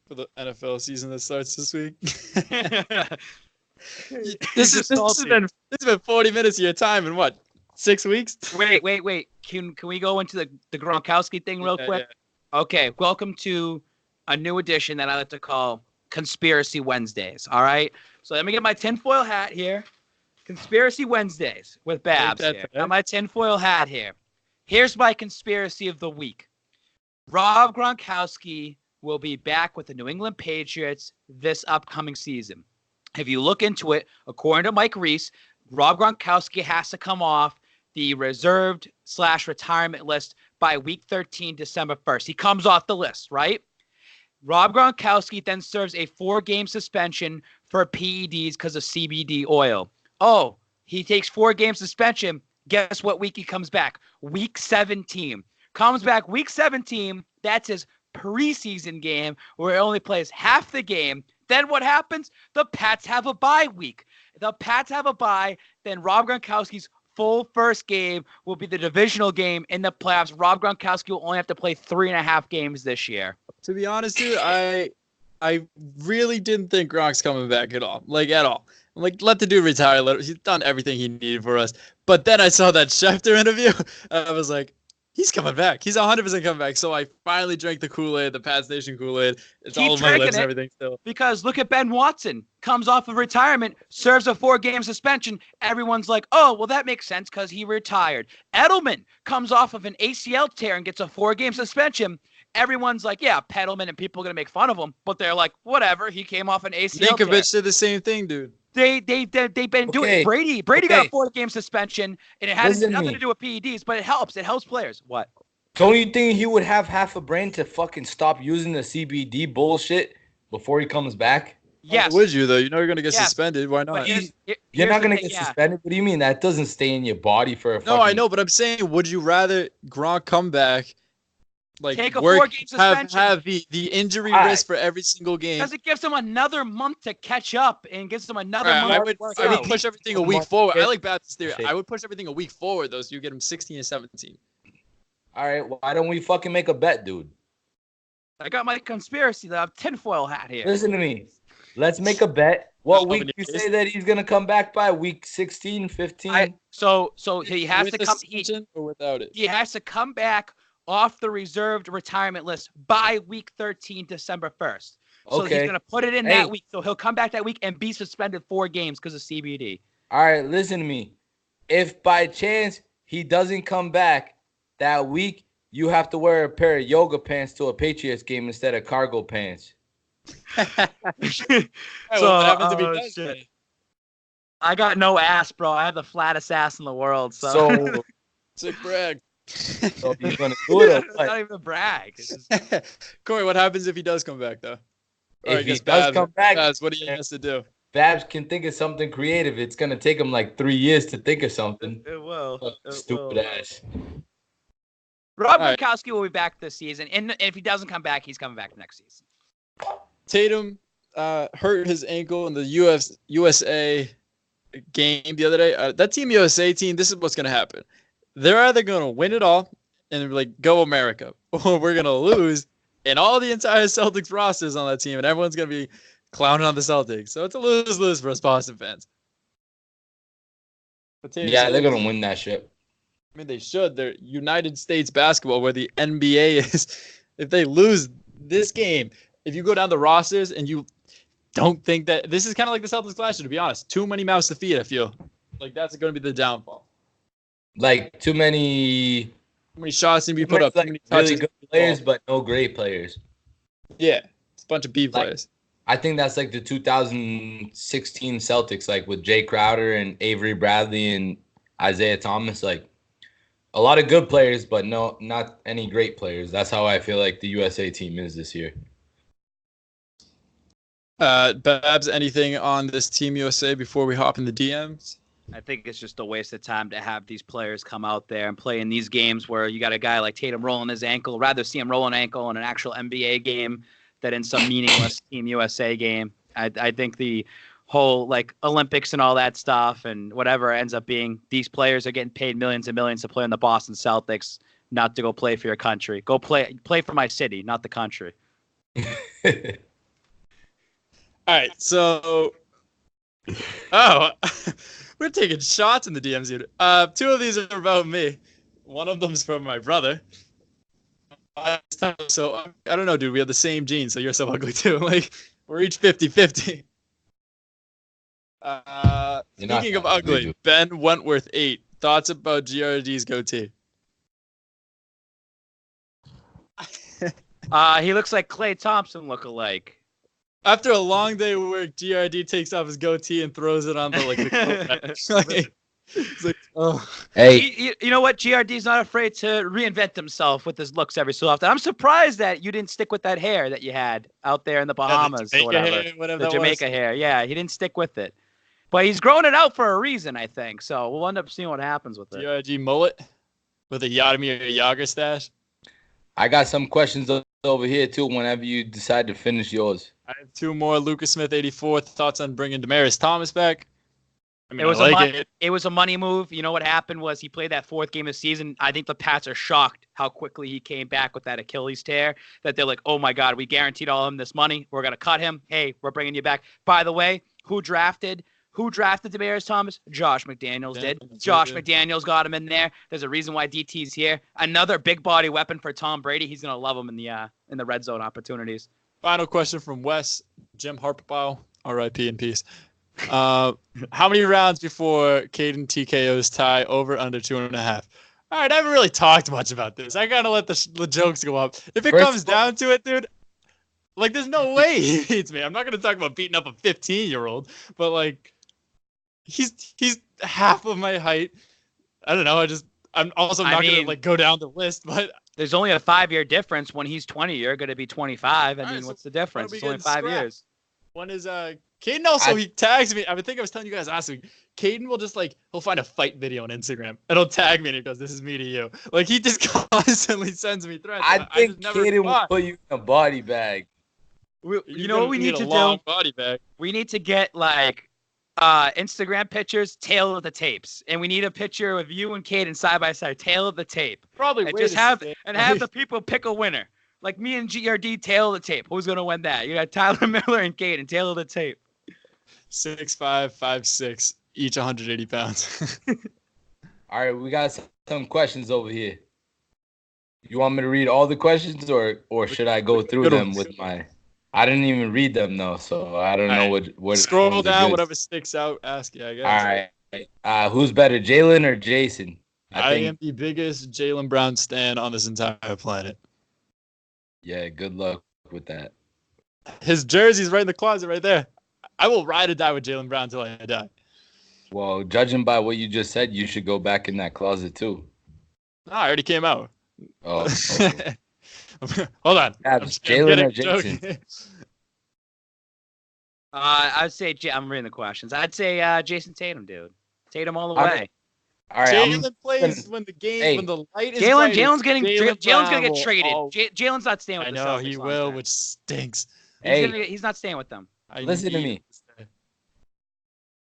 For the NFL season that starts this week. This has been 40 minutes of your time in what, 6 weeks? Wait. Can we go into the Gronkowski thing real quick? Yeah. Okay, welcome to a new edition that I like to call Conspiracy Wednesdays. All right. So let me get my tinfoil hat here. Conspiracy Wednesdays with Babs here. Got my tinfoil hat here. Here's my conspiracy of the week. Rob Gronkowski will be back with the New England Patriots this upcoming season. If you look into it, according to Mike Reese, Rob Gronkowski has to come off the reserved/retirement list by week 13, December 1st. He comes off the list, right? Rob Gronkowski then serves a 4-game suspension for PEDs because of CBD oil. Oh, he takes 4-game suspension. Guess what week he comes back? Week 17. Comes back week 17. That's his preseason game where he only plays half the game. Then what happens? The Pats have a bye week. The Pats have a bye. Then Rob Gronkowski's full first game will be the divisional game in the playoffs. Rob Gronkowski will only have to play 3.5 games this year. To be honest, dude, I really didn't think Gronk's coming back at all. Like, at all. I'm like, let the dude retire. He's done everything he needed for us. But then I saw that Schefter interview. And I was like, he's coming back. He's 100% coming back. So I finally drank the Kool-Aid, the Pats Nation Kool-Aid. It's all over my lips and everything still. Because look at Ben Watson. Comes off of retirement, serves a 4-game suspension. Everyone's like, oh, well, that makes sense because he retired. Edelman comes off of an ACL tear and gets a 4-game suspension. Everyone's like, yeah, Pedelman, and people are going to make fun of him. But they're like, whatever. He came off an ACL tear. Ninkovich did the same thing, dude. They've been doing it. Brady got a 4-game suspension, and it has nothing to do with PEDs, but it helps. It helps players. What? Don't you think he would have half a brain to fucking stop using the CBD bullshit before he comes back? Yes. Why would you, though? You know you're going to get suspended. Why not? You're not going to get suspended? What do you mean? That doesn't stay in your body for a fucking... No, I know, but I'm saying, would you rather Gronk come back, like, take a 4-game suspension, have the injury risk for every single game? Because it gives him another month to catch up and gives him another month. I would push everything a week forward. I like Babs' theory. I would push everything a week forward, though, so you get him 16 and 17. All right, why don't we fucking make a bet, dude? I got my conspiracy tinfoil hat here. Listen to me. Let's make a bet. What week do you say that he's going to come back by? Week 16, 15? So he has to come... or without it? He has to come back off the reserved retirement list by week 13, December 1st. So he's going to put it in that week. So he'll come back that week and be suspended 4 games because of CBD. All right, listen to me. If by chance he doesn't come back that week, you have to wear a pair of yoga pants to a Patriots game instead of cargo pants. So what happens if he does? I got no ass, bro. I have the flattest ass in the world. So sick brag. So he's gonna do it. It's not even a brag. Corey, what happens if he does come back, though? If he does come back, Babs, what do he has to do? Babs can think of something creative. It's gonna take him like 3 years to think of something. It will. Stupid ass. Rob Gronkowski will be back this season, and if he doesn't come back, he's coming back next season. Tatum hurt his ankle in the USA game the other day. That Team USA team, this is what's going to happen. They're either going to win it all and like go America, or we're going to lose, and all the entire Celtics rosters on that team, and everyone's going to be clowning on the Celtics. So it's a lose-lose for us Boston fans. Yeah, they're going to win that shit. I mean, they should. They're United States basketball, where the NBA is. If they lose this game, if you go down the rosters and you don't think that this is kind of like the Celtics last year, to be honest, too many mouths to feed. I feel like that's going to be the downfall. Like too many shots to be put up. Like too many really good players, but no great players. Yeah, it's a bunch of B players. I think that's like the 2016 Celtics, like with Jay Crowder and Avery Bradley and Isaiah Thomas, like. A lot of good players, but not any great players. That's how I feel like the USA team is this year. Babs, anything on this Team USA before we hop in the DMs? I think it's just a waste of time to have these players come out there and play in these games where you got a guy like Tatum rolling his ankle. Rather see him roll an ankle in an actual NBA game than in some meaningless Team USA game. I think the whole like Olympics and all that stuff and whatever ends up being, these players are getting paid millions and millions to play in the Boston Celtics, not to go play for your country. Go play for my city, not the country. All right, so we're taking shots in the DMs here. 2 of these are about me. One of them's from my brother. So I don't know, dude. We have the same genes, so you're so ugly too. Like we're each 50-50. Speaking of ugly, Ben Wentworth 8. Thoughts about GRD's goatee? He looks like Klay Thompson look-alike. After a long day of work, GRD takes off his goatee and throws it on the it's like, oh. Hey, you know what? GRD's not afraid to reinvent himself with his looks every so often. I'm surprised that you didn't stick with that hair that you had out there in the Bahamas or whatever. The Jamaica hair. Yeah, he didn't stick with it. But he's growing it out for a reason, I think. So we'll end up seeing what happens with it. GRD mullet with a Yarmir Yager stash. I got some questions over here too. Whenever you decide to finish yours. I have two more. Lucas Smith, 84. Thoughts on bringing Demaryius Thomas back? I mean, it was a money move. You know what happened was he played that fourth game of the season. I think the Pats are shocked how quickly he came back with that Achilles tear. That they're like, oh my God, we guaranteed all of him this money. We're gonna cut him. Hey, we're bringing you back. By the way, who drafted Demaryius Thomas? Josh McDaniels did. Josh McDaniels got him in there. There's a reason why DT's here. Another big body weapon for Tom Brady. He's gonna love him in the red zone opportunities. Final question from Wes. Jim Harbaugh, R.I.P. in peace. How many rounds before Caden TKO's tie over under 2.5? All right, I haven't really talked much about this. I gotta let the jokes go up. If it comes down to it, dude, like there's no way he beats me. I'm not gonna talk about beating up a 15-year-old, but like he's half of my height. I don't know. I'm also not gonna like go down the list, but there's only a 5-year difference. When he's 20, you're gonna be 25. I mean, what's the difference? It's only 5 years. One is Caden also he tags me. I think I was telling you guys last week. Caden will just he'll find a fight video on Instagram and he'll tag me and he goes, "This is me to you." Like he just constantly sends me threats. I think Caden will put you in a body bag. You know what we need to do? Body bag. We need to get Instagram pictures, tail of the tapes, and we need a picture of you and Caden side by side, tail of the tape. Probably and just have the people pick a winner. Like me and GRD, tail of the tape. Who's gonna win that? You got Tyler Miller and Caden, tail of the tape. 6'5", 5'6", each 180 pounds. All right, we got some questions over here. You want me to read all the questions, or should I go through them with my? I didn't even read them though, so I don't know what. Scroll down, whatever sticks out. Ask you, I guess. All right. Who's better, Jalen or Jason? I am the biggest Jaylen Brown stan on this entire planet. Yeah, good luck with that. His jersey's right in the closet right there. I will ride or die with Jaylen Brown until I die. Well, judging by what you just said, you should go back in that closet too. No, I already came out. Oh, okay. Hold on. Jalen or Jason? I'd say I'm reading the questions. I'd say Jason Tatum, dude. Tatum all the way. All right, Jalen plays when the light is Jalen's gonna get traded. Jalen's not staying with the Celtics. I know he will, which stinks. He's not staying with them. Listen to me.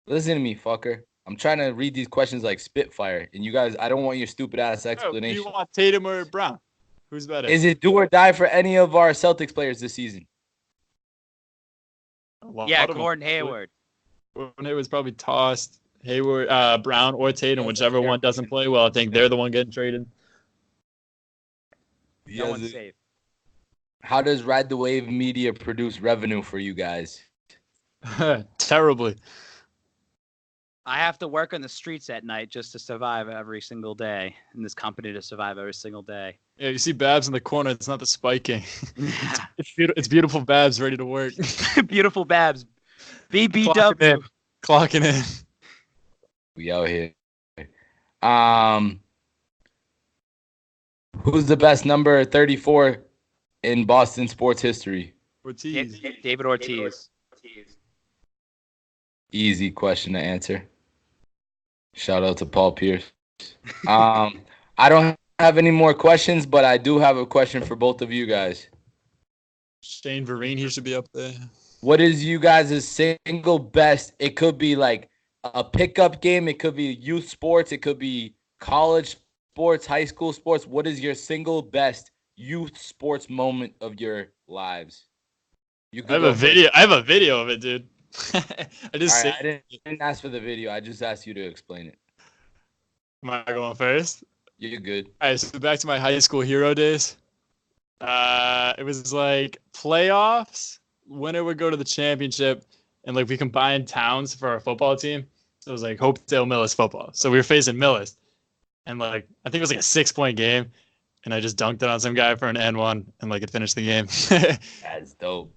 Listen to me, fucker. I'm trying to read these questions like Spitfire, and you guys, I don't want your stupid ass explanation. Do you want Tatum or Brown? Who's better? Is it do or die for any of our Celtics players this season? Yeah, Gordon Hayward. Gordon Hayward's probably tossed. Hayward, Brown, or Tatum, whichever one doesn't play well. I think they're the one getting traded. No one's safe. How does Ride the Wave Media produce revenue for you guys? Terribly. I have to work on the streets at night just to survive every single day, in this company to survive every single day. Yeah, you see Babs in the corner. It's not the spiking. It's beautiful Babs ready to work. Beautiful Babs. BBW. Clocking in. We out here. Who's the best number 34 in Boston sports history? Ortiz. David Ortiz. Easy question to answer. Shout out to Paul Pierce. I don't have any more questions, but I do have a question for both of you guys. Shane Vereen, he should be up there. What is you guys' single best? It could be like a pickup game. It could be youth sports. It could be college sports, high school sports. What is your single best youth sports moment of your lives? I have a video of it, dude. I didn't ask for the video. I just asked you to explain it. Am I going first? You're good. All right, so back to my high school hero days. It was like playoffs. Winner would go to the championship, and like we combined towns for our football team. So it was like Hopedale Millis football. So we were facing Millis, and like I think it was like a 6-point game, and I just dunked it on some guy for an N1, and like it finished the game. That's dope.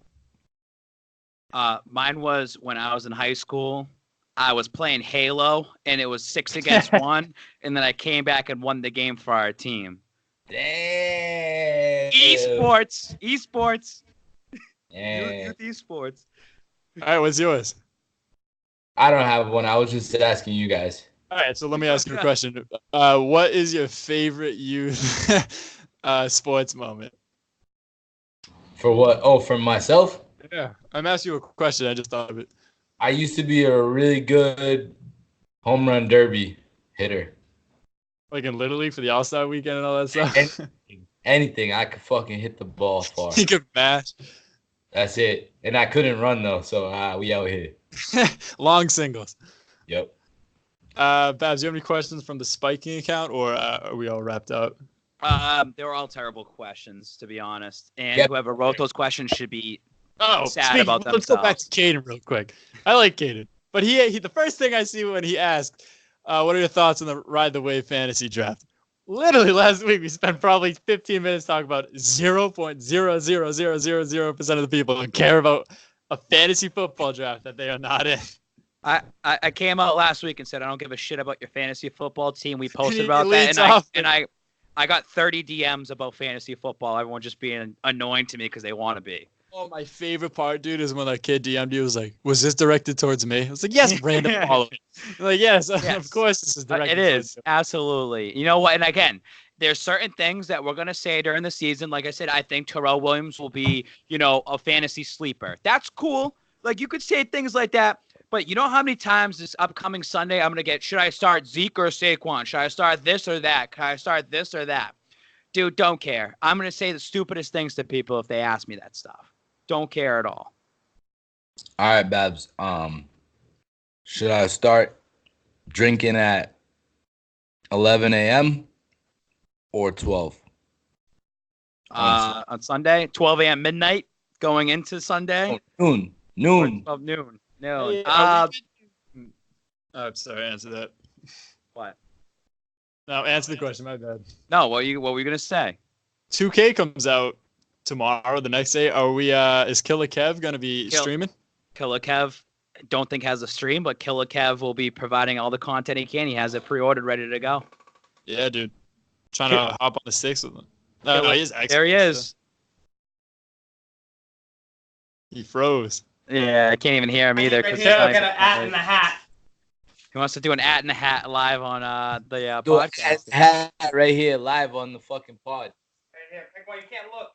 Mine was when I was in high school. I was playing Halo, and it was 6 against 1, and then I came back and won the game for our team. Damn. Esports. Youth esports. All right, what's yours? I don't have one. I was just asking you guys. All right, so let me ask you a question. What is your favorite youth sports moment. For what? Oh, for myself? Yeah. I'm asking you a question. I just thought of it. I used to be a really good home run derby hitter. Like in Little League for the All-Star weekend and all that stuff. Anything. I could fucking hit the ball far. He could mash. That's it. And I couldn't run, though, so we out here. Long singles. Yep. Babs, do you have any questions from the spiking account, or are we all wrapped up? They were all terrible questions, to be honest. And whoever wrote those questions should be sad about themselves. Let's go back to Caden real quick. I like Caden. But he the first thing I see when he asked, what are your thoughts on the Ride the Wave fantasy draft? Literally last week, we spent probably 15 minutes talking about 0.00000% of the people who care about a fantasy football draft that they are not in. I came out last week and said, I don't give a shit about your fantasy football team. We posted about that. And I got 30 DMs about fantasy football. Everyone just being annoying to me because they want to be. Oh, my favorite part, dude, is when that kid DM'd you. Was like, was this directed towards me? I was like, yes, random follower. Like, yes, of course this is directed. It is, absolutely. You know what? And again, there's certain things that we're going to say during the season. Like I said, I think Terrell Williams will be, a fantasy sleeper. That's cool. Like, you could say things like that. But you know how many times this upcoming Sunday I'm going to get, should I start Zeke or Saquon? Should I start this or that? Can I start this or that? Dude, don't care. I'm going to say the stupidest things to people if they ask me that stuff. Don't care at all. All right, Babs. Should I start drinking at 11 a.m. or 12? On Sunday, 12 a.m. midnight going into Sunday? Noon. 12 noon. No. Hey, sorry, answer that. What? No, answer the question. My bad. No, what were you going to say? 2K comes out tomorrow, the next day. Are we? Is Killer Kev gonna be streaming? Killer Kev, don't think has a stream, but Killer Kev will be providing all the content he can. He has it pre-ordered, ready to go. Yeah, dude. Trying to hop on the sticks with him. No, he is excellent. There he is. He froze. Yeah, I can't even hear him either. Right here, I got an at in the hat. He wants to do an at in the hat live on the podcast. Hat right here, live on the fucking pod. Right here, pick one. You can't look.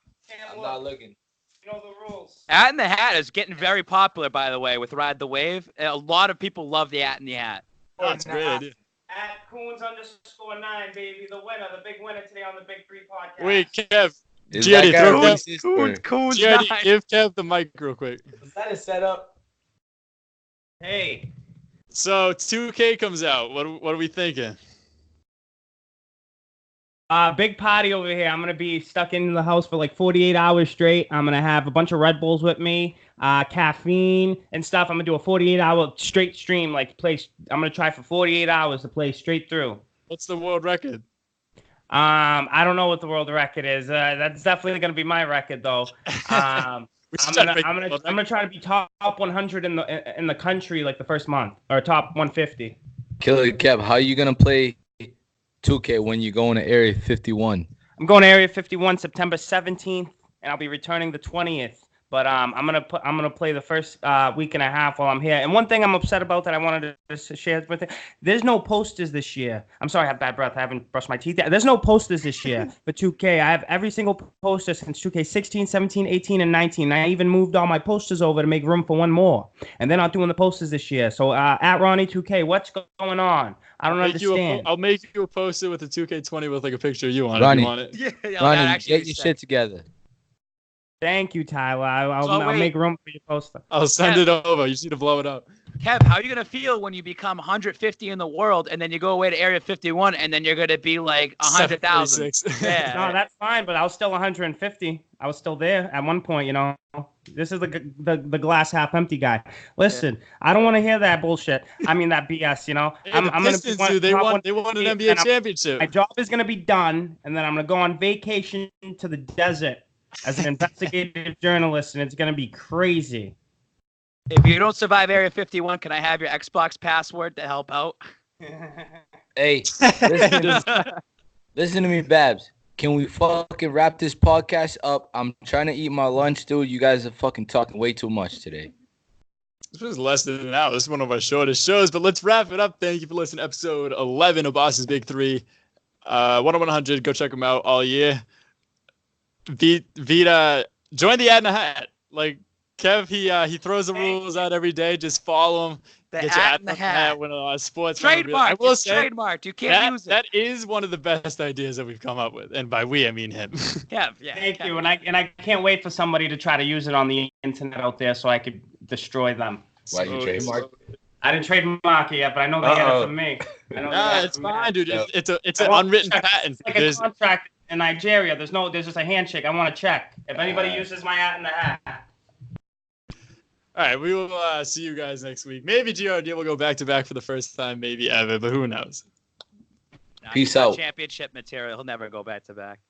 I'm not looking. You know the rules. At in the hat is getting very popular, by the way, with Ride the Wave. A lot of people love the at in the hat. Oh, that's a great idea. At Coons_9, baby, the winner, the big winner today on the Big Three podcast. Wait, Kev. Is Gianni, that guy throw racist? Coons Gianni, 9. give Kev the mic real quick. Is that a setup? Hey. So 2K comes out. What are we thinking? Big party over here. I'm going to be stuck in the house for like 48 hours straight. I'm going to have a bunch of Red Bulls with me, caffeine and stuff. I'm going to do a 48-hour straight stream. I'm going to try for 48 hours to play straight through. What's the world record? I don't know what the world record is. That's definitely going to be my record, though. I'm gonna try to be top 100 in the country like the first month, or top 150. Killer Kev, how are you going to play 2K when you go into Area 51? I'm going to Area 51 September 17th, and I'll be returning the 20th. But I'm gonna play the first week and a half while I'm here. And one thing I'm upset about that I wanted to share with you: there's no posters this year. I'm sorry, I have bad breath. I haven't brushed my teeth yet. There's no posters this year for 2K. I have every single poster since 2K 16, 17, 18, and 19. I even moved all my posters over to make room for one more. And they're not doing the posters this year. So at Ronnie 2K, what's going on? I don't understand. I'll make you a poster with a 2K20 with like a picture of you on Ronnie, it. If you want it. Yeah, Ronnie, get your shit together. Thank you, Tyler. I'll make room for your poster. I'll send it over. You just need to blow it up. Kev, how are you going to feel when you become 150 in the world and then you go away to Area 51 and then you're going to be like 100,000? Yeah. No, that's fine, but I was still 150. I was still there at one point, This is the glass half empty guy. Listen, I don't want to hear that bullshit. I mean that BS, Hey, I'm going to be they won an NBA championship. My job is going to be done, and then I'm going to go on vacation to the desert as an investigative journalist, and it's going to be crazy. If you don't survive Area 51, can I have your Xbox password to help out? Hey, listen to me, Babs. Can we fucking wrap this podcast up? I'm trying to eat my lunch, dude. You guys are fucking talking way too much today. This was less than an hour. This is one of our shortest shows, but let's wrap it up. Thank you for listening to episode 11 of Boston's Big Three. 10100, go check them out all year. Vita, join the ad in a hat. Like Kev, he throws the rules out every day. Just follow him. The Get your ad ad in the in hat. when sports. Trademark. I will It's say trademarked. You can't use it. that is one of the best ideas that we've come up with, and by we I mean him. Kev, yeah. Thank Kev. you, and I can't wait for somebody to try to use it on the internet out there so I could destroy them. Why you trademark? I didn't trademark it yet, but I know they get it from me. I know they Nah, get it it's from me. fine, dude. It's an I want unwritten to check. patent. It's like a contract in Nigeria. There's just a handshake. I want to check. If anybody uses my hat in the hat. All right, we will see you guys next week. Maybe GRD will go back to back for the first time, maybe ever, but who knows? Peace out. Championship material. He'll never go back to back.